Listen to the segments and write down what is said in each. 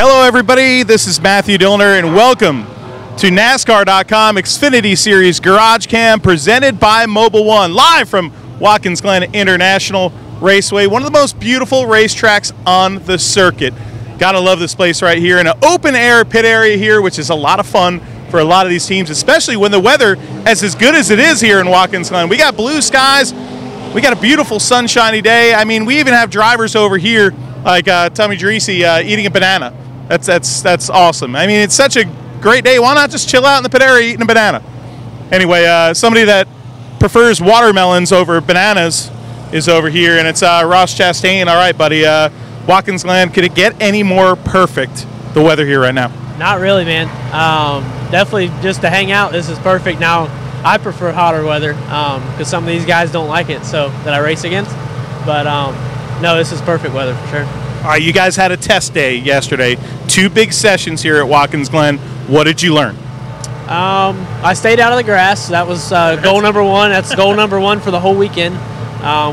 Hello everybody, this is Matthew Dillner and welcome to NASCAR.com XFINITY Series GarageCam presented by Mobile One, live from Watkins Glen International Raceway, one of the most beautiful racetracks on the circuit. Gotta love this place right here in an open air pit area here, which is a lot of fun for a lot of these teams, especially when the weather is as good as it is here in Watkins Glen. We got blue skies, we got a beautiful sunshiny day. I mean, we even have drivers over here like Tommy Gerisi eating a banana. That's awesome. I mean, it's such a great day. Why not just chill out in the pit area eating a banana? Anyway, somebody that prefers watermelons over bananas is over here, and it's Ross Chastain. All right, buddy. Watkins Glen, could it get any more perfect, the weather here right now? Not really, man. Definitely just to hang out, this is perfect. Now, I prefer hotter weather because some of these guys don't like it, so that I race against. But no, this is perfect weather for sure. All right, you guys had a test day yesterday. 2 big sessions here at Watkins Glen. What did you learn? I stayed out of the grass. That was goal number 1. That's goal number 1 for the whole weekend.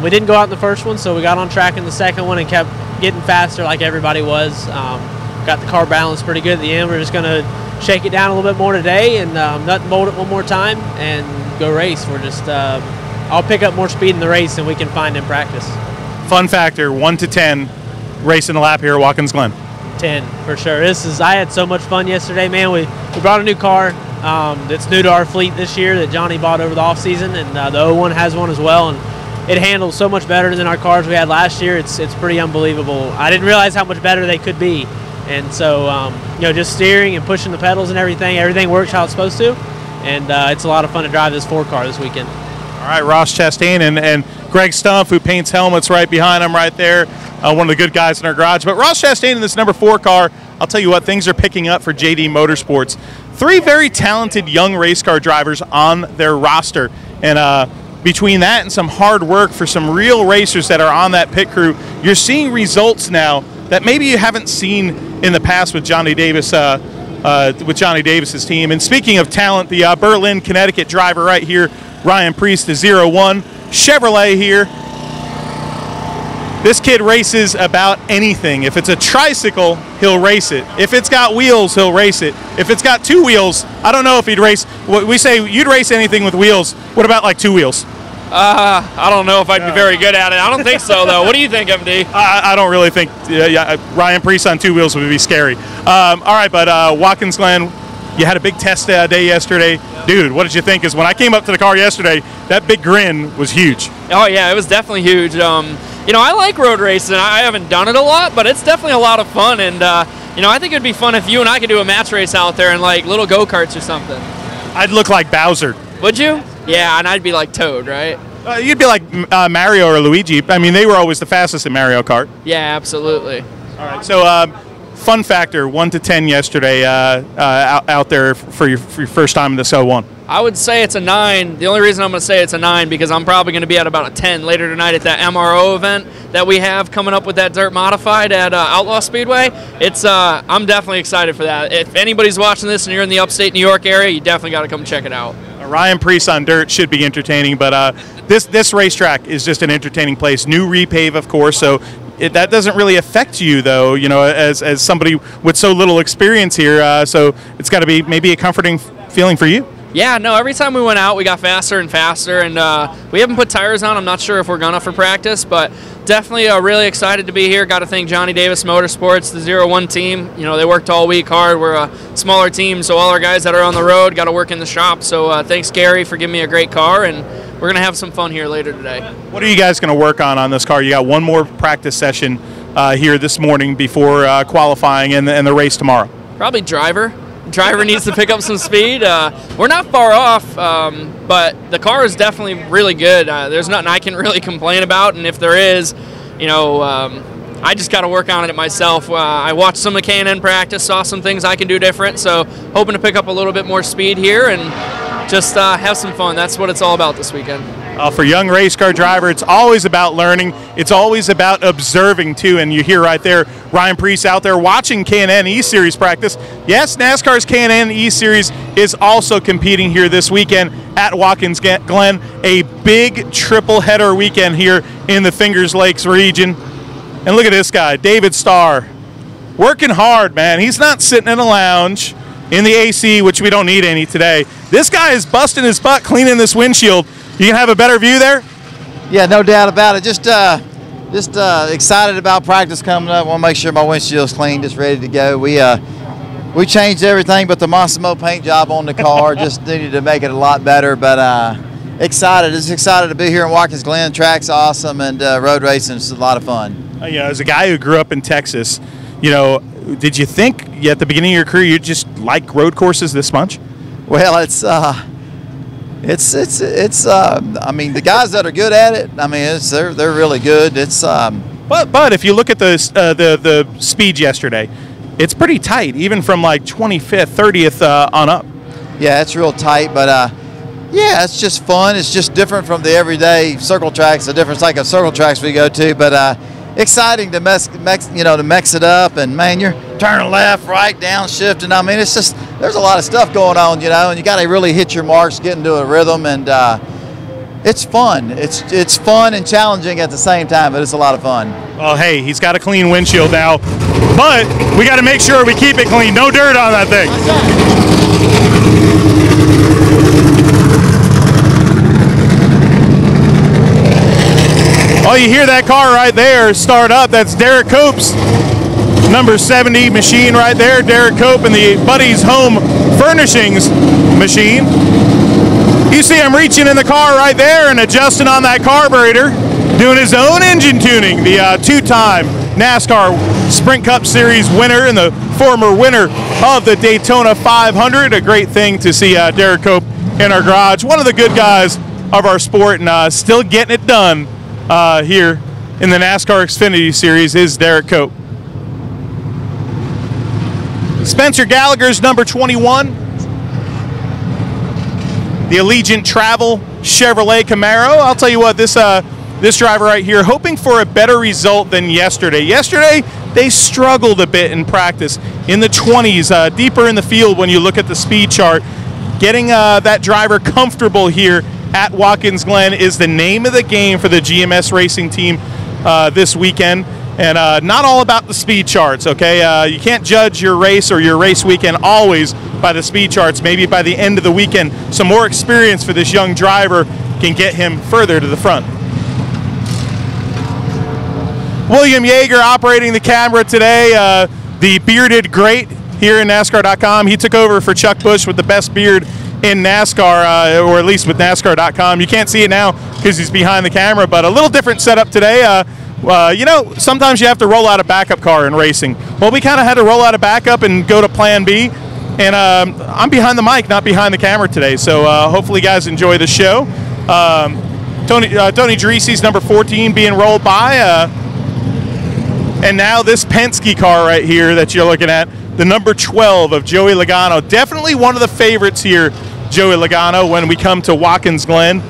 We didn't go out in the first one, so we got on track in the second one and kept getting faster like everybody was. Got the car balanced pretty good at the end. We're just going to shake it down a little bit more today and nut and bolt it one more time and go race. We're just, I'll pick up more speed in the race than we can find in practice. Fun factor, 1 to 10, racing a lap here at Watkins Glen. 10 for sure. I had so much fun yesterday, man. We brought a new car that's new to our fleet this year that Johnny bought over the off season, and the 01 has one as well, and it handles so much better than our cars we had last year. It's pretty unbelievable. I didn't realize how much better they could be, and so you know, just steering and pushing the pedals and everything works how it's supposed to, and it's a lot of fun to drive this 4 car this weekend. All right, Ross Chastain and Greg Stumpf, who paints helmets right behind him right there, one of the good guys in our garage. But Ross Chastain in this number 4 car, I'll tell you what, things are picking up for JD Motorsports. 3 very talented young race car drivers on their roster, and between that and some hard work for some real racers that are on that pit crew, you're seeing results now that maybe you haven't seen in the past with Johnny Davis, with Johnny Davis's team. And speaking of talent, the Berlin, Connecticut driver right here, Ryan Preece, the 01 Chevrolet here. This kid races about anything. If it's a tricycle, he'll race it. If it's got wheels, he'll race it. If it's got 2 wheels, I don't know if he'd race. We say you'd race anything with wheels. What about like 2 wheels? I don't know if I'd be very good at it. I don't think so, though. What do you think, MD? I don't really think Ryan Preece on 2 wheels would be scary. All right, but Watkins Glen, you had a big test day yesterday. Dude, what did you think? Because when I came up to the car yesterday, that big grin was huge. Oh, yeah, it was definitely huge. You know, I like road racing. I haven't done it a lot, but it's definitely a lot of fun. And, you know, I think it'd be fun if you and I could do a match race out there in, like, little go-karts or something. I'd look like Bowser. Would you? Yeah, and I'd be like Toad, right? You'd be like Mario or Luigi. I mean, they were always the fastest in Mario Kart. Yeah, absolutely. All right, so fun factor, 1 to 10 yesterday out there for your first time in this 01. I would say it's a 9. The only reason I'm going to say it's a 9 because I'm probably going to be at about a 10 later tonight at that MRO event that we have coming up with that dirt modified at Outlaw Speedway. I'm definitely excited for that. If anybody's watching this and you're in the upstate New York area, you definitely got to come check it out. Ryan Preece on dirt should be entertaining, but this racetrack is just an entertaining place. New repave, of course, so that doesn't really affect you, though, you know, as somebody with so little experience here, so it's got to be maybe a comforting feeling for you. Yeah, no, every time we went out, we got faster and faster, and we haven't put tires on. I'm not sure if we're going to for practice, but definitely really excited to be here. Got to thank Johnny Davis Motorsports, the 01 team. You know, they worked all week hard. We're a smaller team, so all our guys that are on the road got to work in the shop. So thanks, Gary, for giving me a great car, and we're going to have some fun here later today. What are you guys going to work on this car? You got one more practice session here this morning before qualifying and the race tomorrow. Probably driver. Driver needs to pick up some speed. We're not far off, but the car is definitely really good. There's nothing I can really complain about, and if there is, you know, I just got to work on it myself. I watched some of K&N practice, saw some things I can do different, so hoping to pick up a little bit more speed here and just have some fun. That's what it's all about this weekend. For young race car driver, it's always about learning. It's always about observing, too. And you hear right there, Ryan Preece out there watching K&N E-Series practice. Yes, NASCAR's K&N E-Series is also competing here this weekend at Watkins Glen. A big triple-header weekend here in the Fingers Lakes region. And look at this guy, David Starr. working hard, man. He's not sitting in a lounge in the AC, which we don't need any today. This guy is busting his butt cleaning this windshield. You can have a better view there? Yeah, no doubt about it. Just excited about practice coming up. Want to make sure my windshield's clean, just ready to go. We changed everything but the Massimo paint job on the car. Just needed to make it a lot better, but excited. Just excited to be here in Watkins Glen. Track's awesome, and road racing is a lot of fun. You know, as a guy who grew up in Texas, you know, did you think at the beginning of your career you'd just like road courses this much? Well, I mean, the guys that are good at it, I mean, they're really good. But if you look at the speed yesterday, it's pretty tight, even from like 25th, 30th on up. Yeah, it's real tight, but yeah, it's just fun. It's just different from the everyday circle tracks, the different type of circle tracks we go to, but exciting to mix it up, and man, you're turning left, right, downshifting. I mean, it's just, there's a lot of stuff going on, you know, and you got to really hit your marks, get into a rhythm, and it's fun. It's fun and challenging at the same time, but it's a lot of fun. Well, hey, he's got a clean windshield now, but we got to make sure we keep it clean. No dirt on that thing. Oh, you hear that car right there start up. That's Derek Cope's number 70 machine right there. Derek Cope and the Buddy's Home Furnishings machine. You see him reaching in the car right there and adjusting on that carburetor, doing his own engine tuning. The two-time NASCAR Sprint Cup Series winner and the former winner of the Daytona 500. A great thing to see Derek Cope in our garage. One of the good guys of our sport, and still getting it done here in the NASCAR XFINITY Series is Derek Cope. Spencer Gallagher's number 21. The Allegiant Travel Chevrolet Camaro. I'll tell you what, this driver right here, hoping for a better result than yesterday. Yesterday, they struggled a bit in practice in the 20s, deeper in the field when you look at the speed chart. Getting that driver comfortable here at Watkins Glen is the name of the game for the GMS racing team this weekend. And not all about the speed charts, okay? You can't judge your race or your race weekend always by the speed charts. Maybe by the end of the weekend, some more experience for this young driver can get him further to the front. William Yeager operating the camera today, the bearded great here in NASCAR.com. He took over for Chuck Busch with the best beard in NASCAR, or at least with NASCAR.com. You can't see it now because he's behind the camera, but a little different setup today. You know, sometimes you have to roll out a backup car in racing. Well, we kind of had to roll out a backup and go to plan B. And I'm behind the mic, not behind the camera today. So hopefully you guys enjoy the show. Tony Dreese's number 14 being rolled by. And now this Penske car right here that you're looking at, the number 12 of Joey Logano. Definitely one of the favorites here, Joey Logano, when we come to Watkins Glen.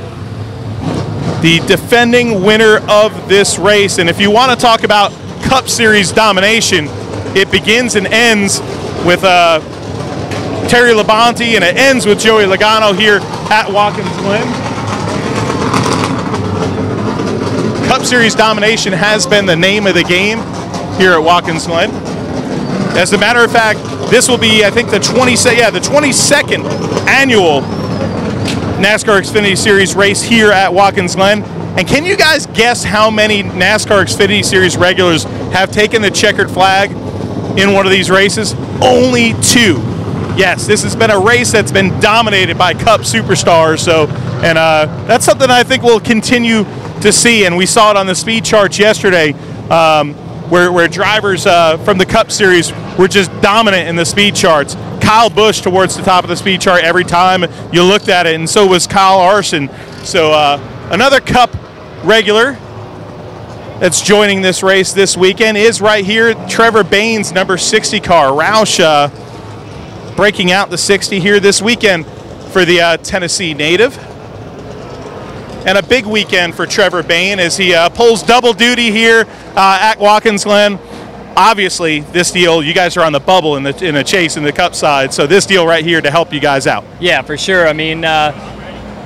The defending winner of this race. And if you want to talk about Cup Series domination, it begins and ends with Terry Labonte, and it ends with Joey Logano here at Watkins Glen. Cup Series domination has been the name of the game here at Watkins Glen. As a matter of fact, this will be, I think, the 22nd annual NASCAR XFINITY Series race here at Watkins Glen. And can you guys guess how many NASCAR XFINITY Series regulars have taken the checkered flag in one of these races? Only 2. Yes, this has been a race that's been dominated by Cup superstars. So, and that's something I think we'll continue to see. And we saw it on the speed charts yesterday, where drivers from the Cup Series were just dominant in the speed charts. Kyle Busch towards the top of the speed chart every time you looked at it, and so was Kyle Larson. So another Cup regular that's joining this race this weekend is right here, Trevor Bayne's number 60 car. Roush breaking out the 60 here this weekend for the Tennessee native. And a big weekend for Trevor Bayne as he pulls double duty here at Watkins Glen. Obviously, this deal, you guys are on the bubble in a chase in the Cup side, so this deal right here to help you guys out. Yeah, for sure. I mean,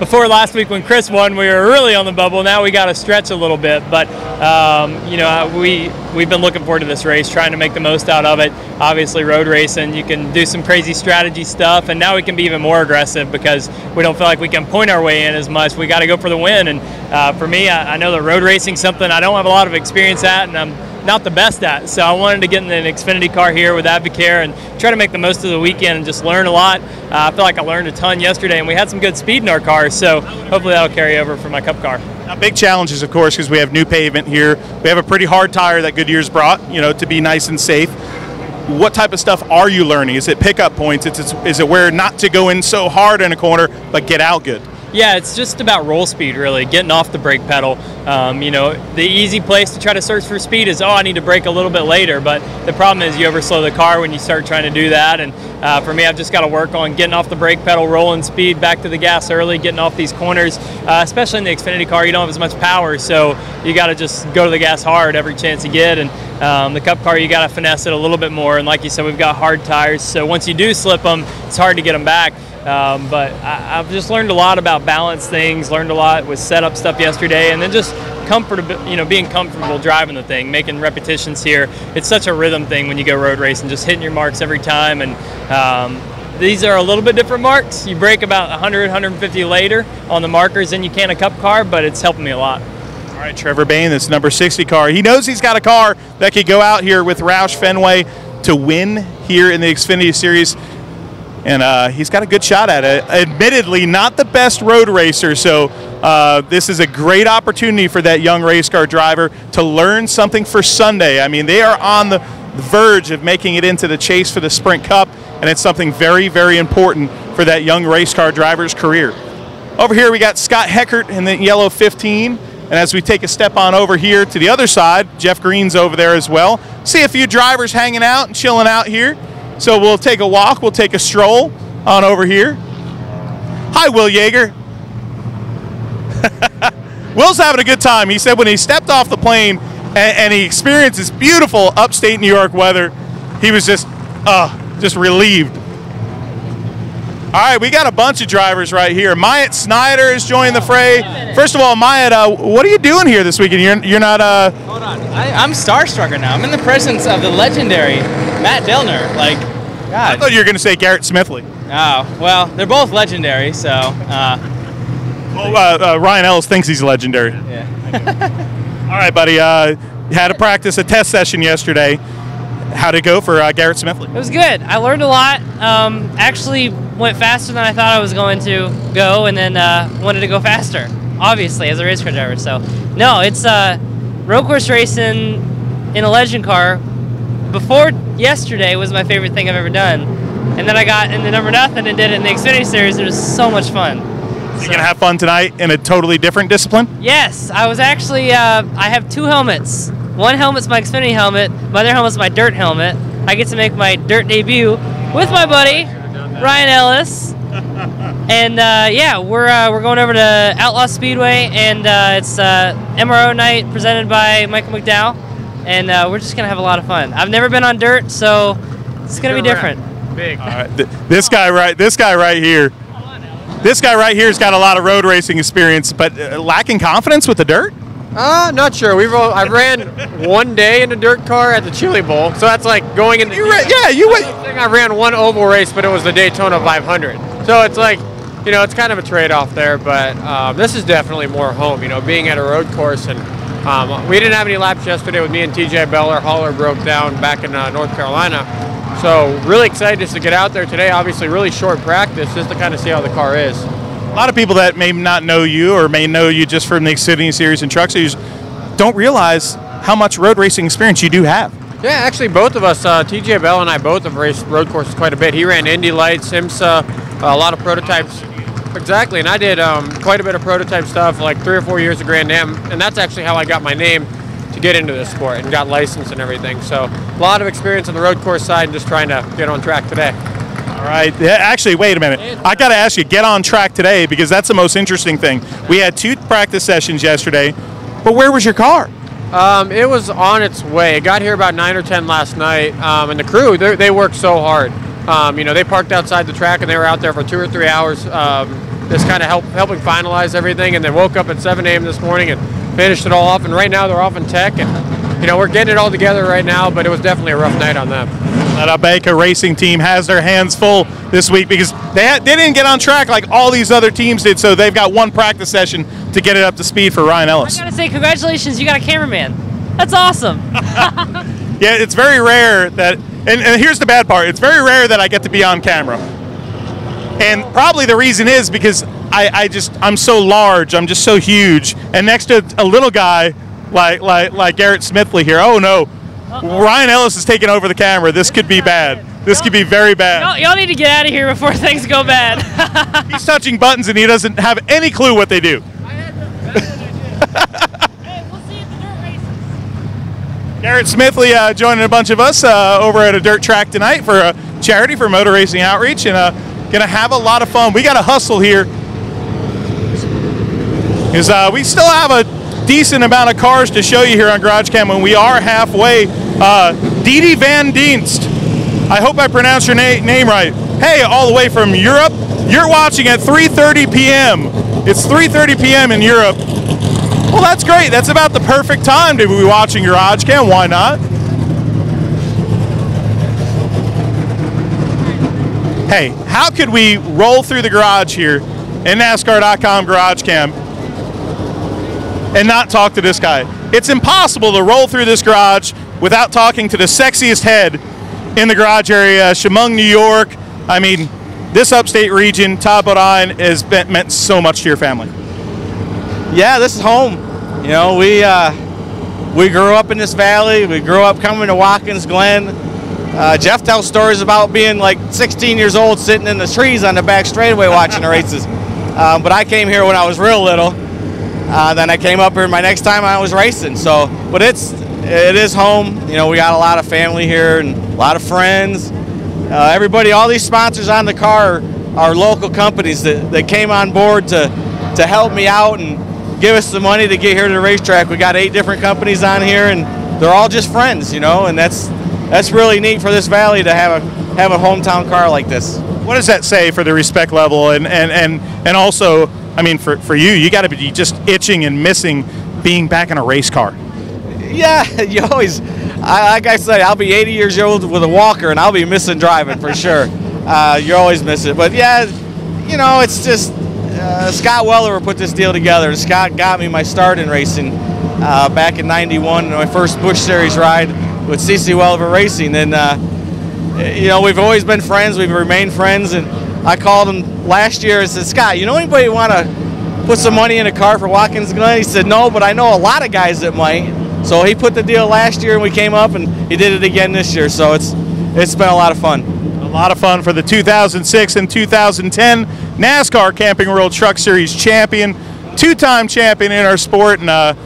before last week when Chris won, we were really on the bubble. Now we got to stretch a little bit, but you know, we've been looking forward to this race, trying to make the most out of it. Obviously, road racing, you can do some crazy strategy stuff, and now we can be even more aggressive because we don't feel like we can point our way in as much. We got to go for the win, and for me, I know that road racing is something I don't have a lot of experience at, and I'm not the best at. So I wanted to get in an Xfinity car here with Advocare and try to make the most of the weekend and just learn a lot. I feel like I learned a ton yesterday, and we had some good speed in our cars, so hopefully that'll carry over for my Cup car. Now, big challenges, of course, because we have new pavement here. We have a pretty hard tire that Goodyear's brought, you know, to be nice and safe. What type of stuff are you learning? Is it pickup points? Is it where not to go in so hard in a corner but get out good? Yeah, it's just about roll speed, really, getting off the brake pedal. You know, the easy place to try to search for speed is, oh, I need to brake a little bit later, but the problem is you overslow the car when you start trying to do that, and for me, I've just got to work on getting off the brake pedal, rolling speed, back to the gas early, getting off these corners, especially in the Xfinity car, you don't have as much power, so you got to just go to the gas hard every chance you get, and the Cup car, you got to finesse it a little bit more, and like you said, we've got hard tires, so once you do slip them, it's hard to get them back. But I've just learned a lot about balance things, learned a lot with setup stuff yesterday, and then just being comfortable driving the thing, making repetitions here. It's such a rhythm thing when you go road racing, just hitting your marks every time. And these are a little bit different marks. You brake about 100, 150 later on the markers than you can a Cup car, but it's helping me a lot. All right, Trevor Bain, this number 60 car. He knows he's got a car that could go out here with Roush Fenway to win here in the Xfinity Series. And he's got a good shot at it. Admittedly, not the best road racer, so this is a great opportunity for that young race car driver to learn something for Sunday. I mean, they are on the verge of making it into the chase for the Sprint Cup, and it's something very, very important for that young race car driver's career. Over here, we got Scott Heckert in the yellow 15. And as we take a step on over here to the other side, Jeff Green's over there as well. See a few drivers hanging out and chilling out here. So we'll take a walk, we'll take a stroll on over here. Hi, Will Yeager. Will's having a good time. He said when he stepped off the plane and he experienced this beautiful upstate New York weather, he was just relieved. All right, we got a bunch of drivers right here. Myatt Snyder has joined the fray. First of all, Myatt, what are you doing here this weekend? You're not. Hold on, I'm starstruck right now. I'm in the presence of the legendary Matt Dillner. Like, God. I thought you were going to say Garrett Smithley. Oh, well, they're both legendary, so. Ryan Ellis thinks he's legendary. Yeah. All right, buddy. Had to practice a test session yesterday. How'd it go for Garrett Smithley? It was good. I learned a lot. Actually went faster than I thought I was going to go, and then wanted to go faster, obviously, as a race car driver. So, no, it's road course racing in a legend car. Before yesterday was my favorite thing I've ever done. And then I got in the number nothing and did it in the Xfinity Series. It was so much fun. So, you going to have fun tonight in a totally different discipline? Yes. I was actually, I have two helmets. One helmet's my Xfinity helmet. My other helmet's my dirt helmet. I get to make my dirt debut with my buddy, Ryan Ellis. And, yeah, we're going over to Outlaw Speedway, and it's MRO night presented by Michael McDowell. And we're just going to have a lot of fun. I've never been on dirt, so it's going to be different. Big. All right. This guy right here. This guy right here's got a lot of road racing experience, but lacking confidence with the dirt? Not sure. I ran one day in a dirt car at the Chili Bowl, so that's like going in the. I ran one oval race, but it was the Daytona 500. So it's like, you know, it's kind of a trade-off there. But this is definitely more home. You know, being at a road course, and we didn't have any laps yesterday with me and TJ Bell. Our hauler broke down back in North Carolina. So really excited just to get out there today. Obviously, really short practice just to kind of see how the car is. A lot of people that may not know you or may know you just from the Xfinity Series and Truck Series don't realize how much road racing experience you do have. Yeah, actually both of us, TJ Bell and I both have raced road courses quite a bit. He ran Indy Lights, IMSA, a lot of prototypes. Exactly, and I did quite a bit of prototype stuff, like 3 or 4 years of Grand Am, and that's actually how I got my name to get into this sport and got licensed and everything. So a lot of experience on the road course side and just trying to get on track today. All right. Actually, wait a minute. I got to ask you, get on track today, because that's the most interesting thing. We had 2 practice sessions yesterday, but where was your car? It was on its way. It got here about 9 or 10 last night, and the crew, they worked so hard. You know, they parked outside the track, and they were out there for 2 or 3 hours. just kind of helping finalize everything, and then woke up at 7 a.m. this morning and finished it all off. And right now they're off in tech, and we're getting it all together right now. But it was definitely a rough night on them. That Abeka racing team has their hands full this week because they didn't get on track like all these other teams did, so they've got one practice session to get it up to speed for Ryan Ellis. I gotta say, congratulations, you got a cameraman. That's awesome. Yeah, it's very rare that, and here's the bad part, it's very rare that I get to be on camera. And probably the reason is because I'm so large, I'm just so huge, and next to a little guy like Garrett Smithley here, oh no, Ryan Ellis is taking over the camera. This could be bad. This could be very bad. Y'all need to get out of here before things go bad. He's touching buttons and he doesn't have any clue what they do. Hey, we'll see you at the dirt races. Garrett Smithley joining a bunch of us over at a dirt track tonight for a charity for motor racing outreach, and gonna have a lot of fun. We got to hustle here because we still have a decent amount of cars to show you here on GarageCam when we are halfway. Didi Van Dienst, I hope I pronounced your name right. Hey, all the way from Europe. You're watching at 3:30 p.m. It's 3:30 p.m. in Europe. Well, that's great. That's about the perfect time to be watching GarageCam. Why not? Hey, how could we roll through the garage here in NASCAR.com GarageCam and not talk to this guy? It's impossible to roll through this garage without talking to the sexiest head in the garage area, Chemung, New York. I mean, this upstate region, Todd Bodine, has meant so much to your family. Yeah, this is home. You know, we grew up in this valley. We grew up coming to Watkins Glen. Jeff tells stories about being like 16 years old sitting in the trees on the back straightaway watching the races. But I came here when I was real little. Then I came up here my next time I was racing. So, but it is home. You know, we got a lot of family here and a lot of friends. Everybody, all these sponsors on the car are local companies that came on board to help me out and give us the money to get here to the racetrack. We got 8 different companies on here, and they're all just friends, you know, and that's really neat for this valley to have a hometown car like this. What does that say for the respect level and also, I mean, for you got to be just itching and missing being back in a race car? Yeah, you always, like I said, I'll be 80 years old with a walker, and I'll be missing driving for sure. You always miss it. But yeah, you know, it's just Scott Wellever put this deal together. Scott got me my start in racing back in '91, my first Busch Series ride with CC Wellever Racing. And, you know, we've always been friends. We've remained friends. And I called him last year and said, Scott, you know anybody want to put some money in a car for Watkins Glen? He said, no, but I know a lot of guys that might. So he put the deal last year and we came up, and he did it again this year. So it's been a lot of fun. A lot of fun for the 2006 and 2010 NASCAR Camping World Truck Series champion, 2-time champion in our sport, and a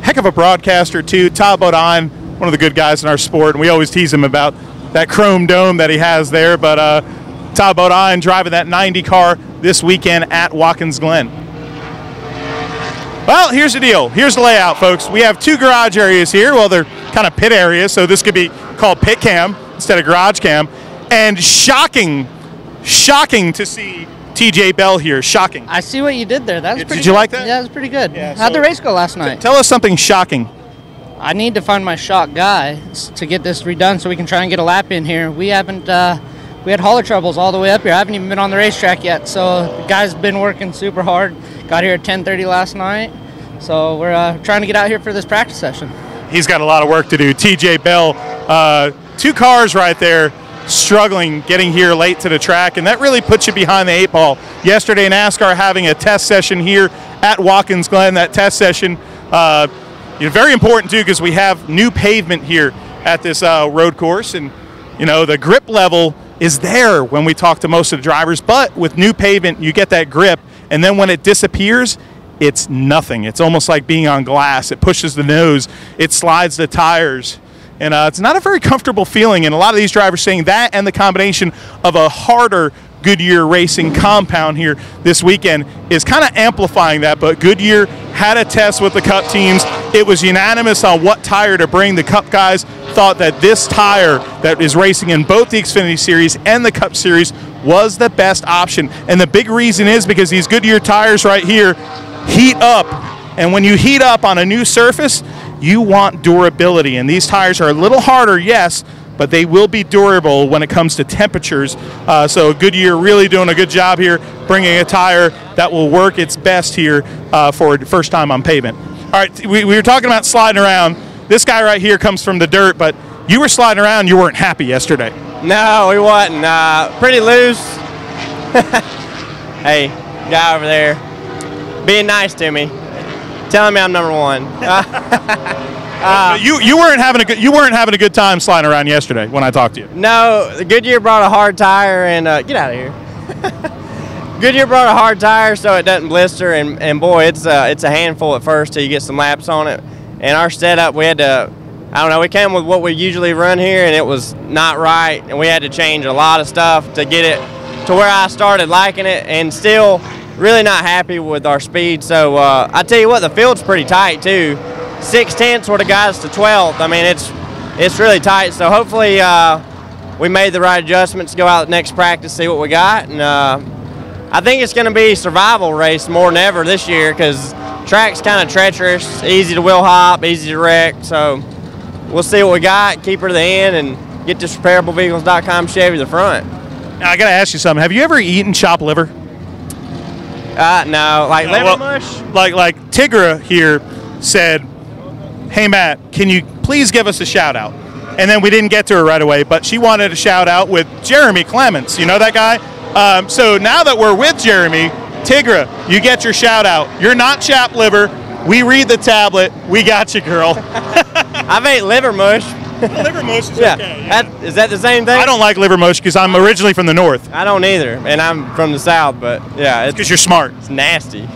heck of a broadcaster too. Todd Bodine, one of the good guys in our sport, and we always tease him about that chrome dome that he has there. But Todd Bodine driving that 90 car this weekend at Watkins Glen. Well, here's the deal. Here's the layout, folks. We have 2 garage areas here. Well, they're kind of pit areas, so this could be called pit cam instead of garage cam. And shocking to see TJ Bell here. Shocking. I see what you did there. That was pretty Did you good. like that? Yeah, it was pretty good. Yeah, How'd the race go last night? Tell us something shocking. I need to find my shock guy to get this redone so we can try and get a lap in here. We haven't, we had hauler troubles all the way up here. I haven't even been on the racetrack yet, so the guy's been working super hard. Got here at 10:30 last night, so we're trying to get out here for this practice session. He's got a lot of work to do. TJ Bell, 2 cars right there, struggling getting here late to the track, and that really puts you behind the 8 ball. Yesterday, NASCAR having a test session here at Watkins Glen. That test session, very important too, because we have new pavement here at this road course, and you know the grip level is there when we talk to most of the drivers, but with new pavement you get that grip, and then when it disappears, it's nothing. It's almost like being on glass. It pushes the nose, it slides the tires, and it's not a very comfortable feeling. And a lot of these drivers saying that, and the combination of a harder Goodyear Racing compound here this weekend is kind of amplifying that. But Goodyear had a test with the Cup teams. It was unanimous on what tire to bring. The Cup guys thought that this tire that is racing in both the Xfinity Series and the Cup Series was the best option. And the big reason is because these Goodyear tires right here heat up. And when you heat up on a new surface, you want durability. And these tires are a little harder, yes, but they will be durable when it comes to temperatures. So Goodyear really doing a good job here, bringing a tire that will work its best here for the first time on pavement. All right, we were talking about sliding around. This guy right here comes from the dirt, but you were sliding around, you weren't happy yesterday. No, we wasn't. Pretty loose. Hey, guy over there, being nice to me, telling me I'm number one. You weren't having a good time sliding around yesterday when I talked to you. No, the Goodyear brought a hard tire and get out of here. Goodyear brought a hard tire so it doesn't blister, and boy, it's a handful at first till you get some laps on it. And our setup, we had to, I don't know, we came with what we usually run here, and it was not right, and we had to change a lot of stuff to get it to where I started liking it, and still really not happy with our speed. So I tell you what, the field's pretty tight too. 6/10 would have got us to 12th. I mean, it's really tight. So hopefully we made the right adjustments to go out next practice, see what we got, and I think it's going to be a survival race more than ever this year because track's kind of treacherous, easy to wheel hop, easy to wreck. So we'll see what we got, keep her to the end, and get this repairableVehicles.com Chevy to the front. Now, I got to ask you something. Have you ever eaten chopped liver? No, like liver mush? Like Tigra here said, hey, Matt, can you please give us a shout out? And then we didn't get to her right away, but she wanted a shout out with Jeremy Clements. You know that guy? So now that we're with Jeremy, Tigra, you get your shout out. You're not chopped liver. We read the tablet. We got you, girl. I've ate liver mush. Liver mush is okay. Yeah. Is that the same thing? I don't like liver mush because I'm originally from the north. I don't either, and I'm from the south, but yeah. It's because you're smart. It's nasty.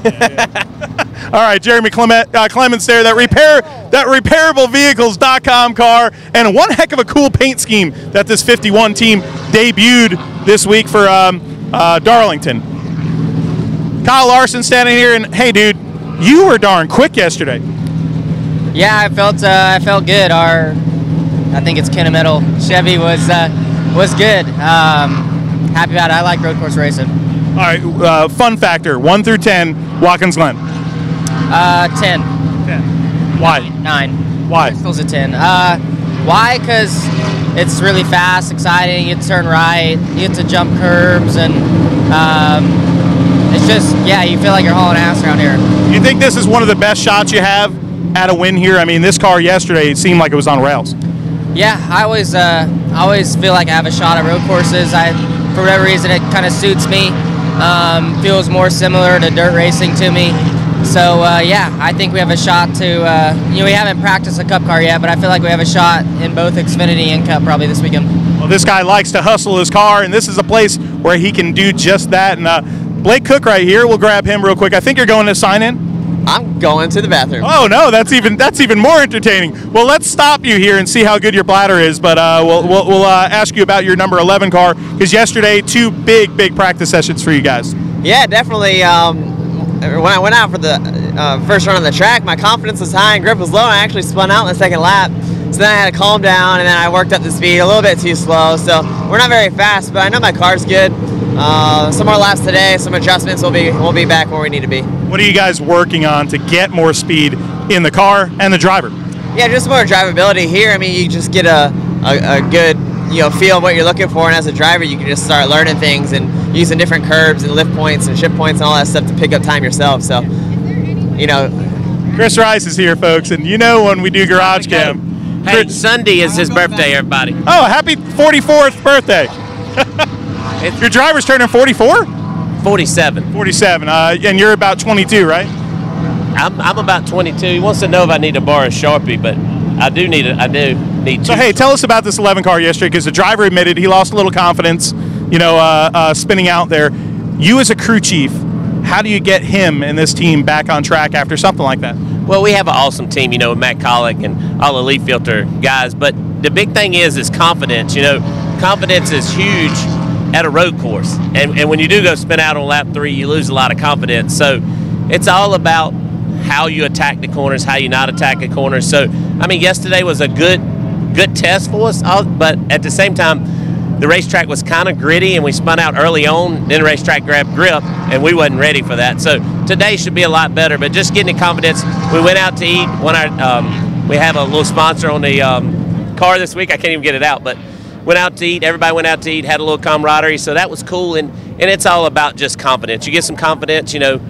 All right, Jeremy Clements there, that repairableVehicles.com car, and one heck of a cool paint scheme that this 51 team debuted this week for Darlington. Kyle Larson standing here, and hey, dude, you were darn quick yesterday. Yeah, I felt good. I think it's Kennametal Chevy was good. Happy about it. I like road course racing. All right, fun factor, 1 through 10, Watkins Glen. 10. 10. Why? 9. Why? Bristol's a 10. Why? Because it's really fast, exciting. You get to turn right, you get to jump curbs, and it's just, yeah, you feel like you're hauling ass around here. You think this is one of the best shots you have at a win here? I mean, this car yesterday, it seemed like it was on rails. Yeah, I always feel like I have a shot at road courses. For whatever reason, it kind of suits me. Feels more similar to dirt racing to me. So yeah, I think we have a shot to. We haven't practiced a Cup car yet, but I feel like we have a shot in both Xfinity and Cup probably this weekend. Well, this guy likes to hustle his car, and this is a place where he can do just that. And Blake Cook right here, we'll grab him real quick. I think you're going to sign in. I'm going to the bathroom. Oh no, that's even more entertaining. Well, let's stop you here and see how good your bladder is. But we'll ask you about your number 11 car, because yesterday 2 big practice sessions for you guys. Yeah, definitely. When I went out for the first run on the track, my confidence was high and grip was low. And I actually spun out in the second lap. So then I had to calm down, and then I worked up the speed a little bit too slow. So we're not very fast, but I know my car's good. Some more laps today, some adjustments. We'll be back where we need to be. What are you guys working on to get more speed in the car and the driver? Yeah, just more drivability here. I mean, you just get a good feel of what you're looking for, and as a driver, you can just start learning things and using different curbs and lift points and shift points and all that stuff to pick up time yourself. So, Chris Rice is here, folks, and when we do GarageCam. Hey, Sunday is his birthday, everybody. Oh, happy 44th birthday. Your driver's turning 44? 47. 47, and you're about 22, right? I'm about 22. He wants to know if I need to borrow a Sharpie, but I do need to. So, hey, tell us about this 11 car yesterday, because the driver admitted he lost a little confidence, spinning out there. You as a crew chief, how do you get him and this team back on track after something like that? Well, we have an awesome team, Matt Collick and all the Leaf Filter guys, but the big thing is confidence. Confidence is huge at a road course, and when you do go spin out on lap 3, you lose a lot of confidence. So it's all about how you attack the corners, how you not attack the corners. So yesterday was a good test for us, but at the same time, the racetrack was kind of gritty and we spun out early on, then the racetrack grabbed grip and we wasn't ready for that. So today should be a lot better, but just getting the confidence. We went out to eat. We have a little sponsor on the car this week. I can't even get it out, but went out to eat. Everybody went out to eat, had a little camaraderie, so that was cool. And it's all about just confidence. You get some confidence, you know.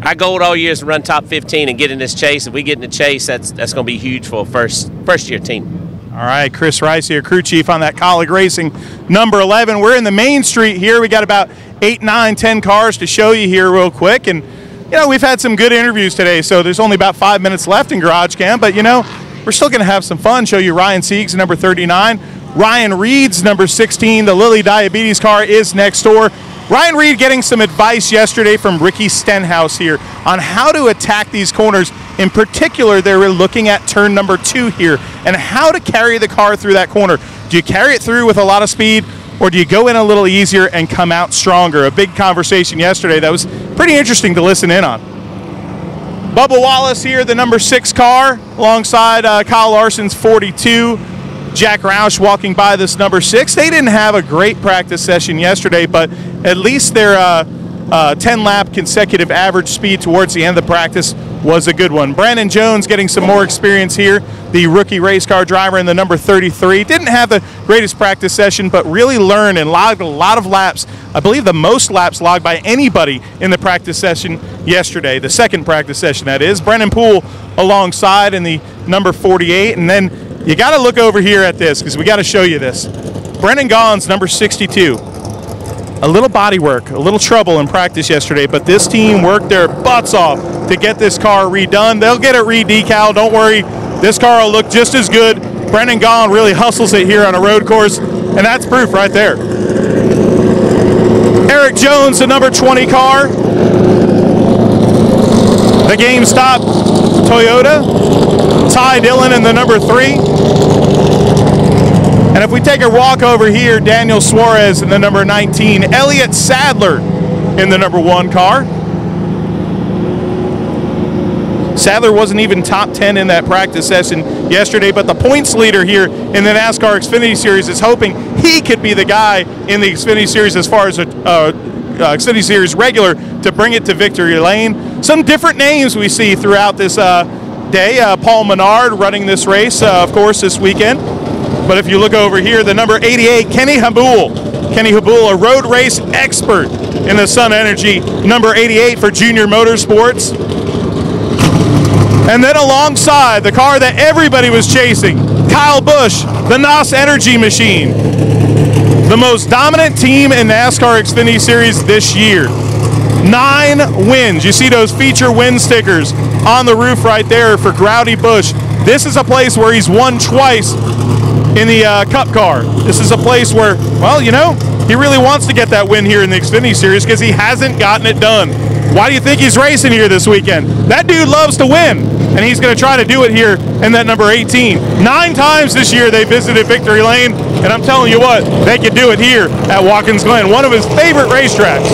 Our goal all year is to run top 15 and get in this chase. If we get in the chase, that's going to be huge for a first-year team. All right, Chris Rice here, crew chief on that Colleague Racing number 11. We're in the main street here. We got about 8, 9, 10 cars to show you here real quick. And, you know, we've had some good interviews today, so there's only about 5 minutes left in GarageCam. But, you know, we're still going to have some fun. Show you Ryan Sieg's number 39. Ryan Reed's number 16. The Lilly Diabetes car is next door. Ryan Reed getting some advice yesterday from Ricky Stenhouse here on how to attack these corners. In particular, they were looking at turn number 2 here and how to carry the car through that corner. Do you carry it through with a lot of speed, or do you go in a little easier and come out stronger? A big conversation yesterday that was pretty interesting to listen in on. Bubba Wallace here, the number 6 car, alongside Kyle Larson's 42. Jack Roush walking by this number 6. They didn't have a great practice session yesterday, but at least their 10-lap consecutive average speed towards the end of the practice was a good one. Brandon Jones getting some more experience here, the rookie race car driver in the number 33. Didn't have the greatest practice session, but really learned and logged a lot of laps. I believe the most laps logged by anybody in the practice session yesterday, the second practice session that is. Brennan Poole alongside in the number 48, and then you got to look over here at this because we got to show you this. Brennan Gaughan's number 62. A little body work, a little trouble in practice yesterday, but this team worked their butts off to get this car redone. They'll get it re-decal. Don't worry. This car will look just as good. Brennan Gaughan really hustles it here on a road course, and that's proof right there. Eric Jones, the number 20 car. The GameStop Toyota. Ty Dillon in the number 3. And if we take a walk over here, Daniel Suarez in the number 19. Elliott Sadler in the number 1 car. Sadler wasn't even top 10 in that practice session yesterday, but the points leader here in the NASCAR XFINITY Series is hoping he could be the guy in the XFINITY Series as far as a XFINITY Series regular to bring it to victory lane. Some different names we see throughout this day. Paul Menard running this race, of course, this weekend. But if you look over here, the number 88, Kenny Habul. Kenny Habul, a road race expert in the Sun Energy, number 88 for Junior Motorsports. And then alongside, the car that everybody was chasing, Kyle Busch, the NOS Energy Machine. The most dominant team in NASCAR XFINITY Series this year. 9 wins. You see those feature win stickers on the roof right there for Growdy Busch. This is a place where he's won twice in the Cup car. This is a place where, well, you know, he really wants to get that win here in the XFINITY Series because he hasn't gotten it done. Why do you think he's racing here this weekend? That dude loves to win, and he's going to try to do it here in that number 18. 9 times this year they visited Victory Lane, and I'm telling you what, they could do it here at Watkins Glen, one of his favorite racetracks.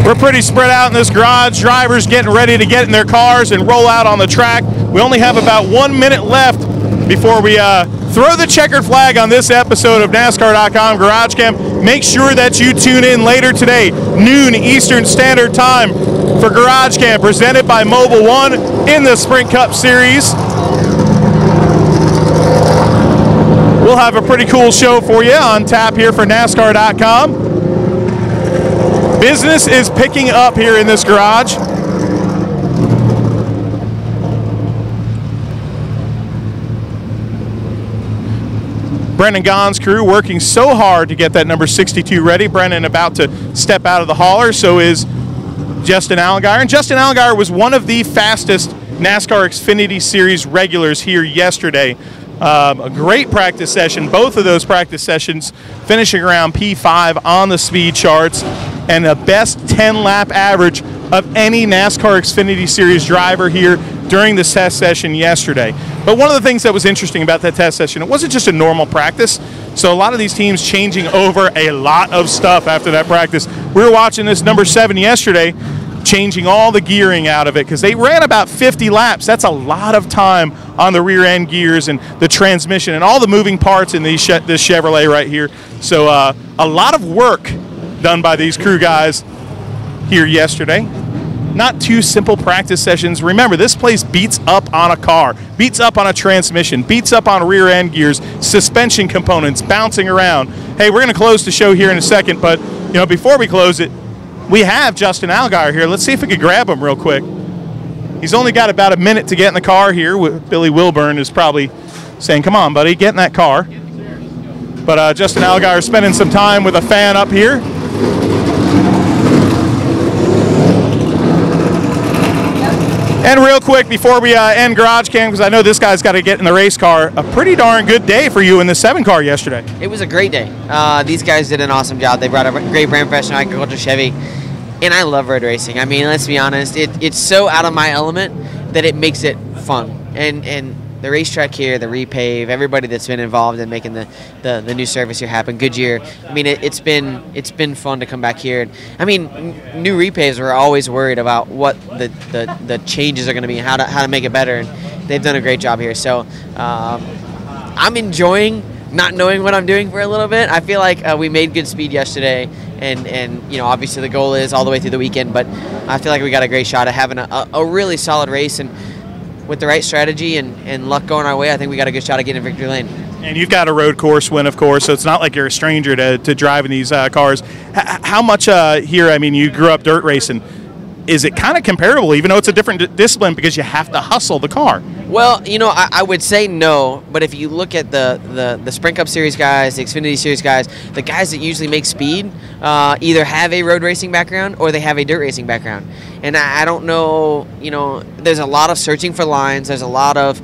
We're pretty spread out in this garage. Drivers getting ready to get in their cars and roll out on the track. We only have about 1 minute left before we throw the checkered flag on this episode of NASCAR.com GarageCam. Make sure that you tune in later today, noon Eastern Standard Time, for GarageCam, presented by Mobil 1 in the Sprint Cup Series. We'll have a pretty cool show for you on tap here for NASCAR.com. Business is picking up here in this garage. Brendan Gaughan's crew working so hard to get that number 62 ready. Brendan about to step out of the hauler, so is Justin Allgaier. And Justin Allgaier was one of the fastest NASCAR XFINITY Series regulars here yesterday. A great practice session, both of those practice sessions finishing around P5 on the speed charts, and the best 10-lap average of any NASCAR XFINITY Series driver here during this test session yesterday. But one of the things that was interesting about that test session, it wasn't just a normal practice. So a lot of these teams changing over a lot of stuff after that practice. We were watching this number 7 yesterday, changing all the gearing out of it because they ran about 50 laps. That's a lot of time on the rear end gears and the transmission and all the moving parts in this Chevrolet right here. So a lot of work done by these crew guys here yesterday. Not two simple practice sessions. Remember, this place beats up on a car, beats up on a transmission, beats up on rear end gears, suspension components bouncing around. Hey, we're going to close the show here in a second, but before we close it, we have Justin Allgaier here. Let's see if we could grab him real quick. He's only got about a minute to get in the car here. Billy Wilburn is probably saying, come on, buddy, get in that car. But Justin Allgaier spending some time with a fan up here. And real quick, before we end GarageCam, because I know this guy's got to get in the race car, a pretty darn good day for you in the 7 car yesterday. It was a great day. These guys did an awesome job. They brought a great brand fresh agriculture Chevy, and I love road racing. I mean, let's be honest, it's so out of my element that it makes it fun. And the racetrack here, the repave, everybody that's been involved in making the new service here happen, Goodyear. I mean, it's been fun to come back here. I mean, new repaves, we're always worried about what the changes are going to be, how to make it better, and they've done a great job here. So I'm enjoying not knowing what I'm doing for a little bit. I feel like we made good speed yesterday, and obviously the goal is all the way through the weekend, but I feel like we got a great shot at having a really solid race, and with the right strategy and luck going our way, I think we got a good shot at getting in victory lane. And you've got a road course win, of course, so it's not like you're a stranger to driving these cars. How much here, I mean, you grew up dirt racing. Is it kind of comparable, even though it's a different discipline because you have to hustle the car? Well, I would say no, but if you look at the Sprint Cup Series guys, the Xfinity Series guys, the guys that usually make speed either have a road racing background or they have a dirt racing background. And I don't know, there's a lot of searching for lines, there's a lot of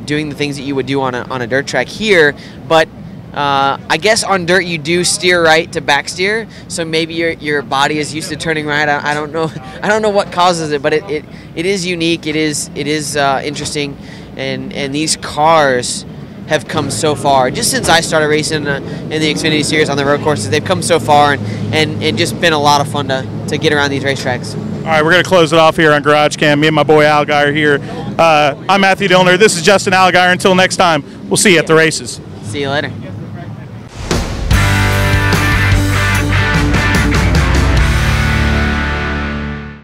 doing the things that you would do on a dirt track here, but I guess on dirt you do steer right to back steer, so maybe your body is used to turning right. I don't know what causes it, but it is unique. It is interesting, and these cars have come so far. Just since I started racing in the Xfinity Series on the road courses, they've come so far, and just been a lot of fun to get around these racetracks. All right, we're going to close it off here on GarageCam. Me and my boy Allgaier here. I'm Matthew Dillner. This is Justin Allgaier. Until next time, we'll see you at the races. See you later.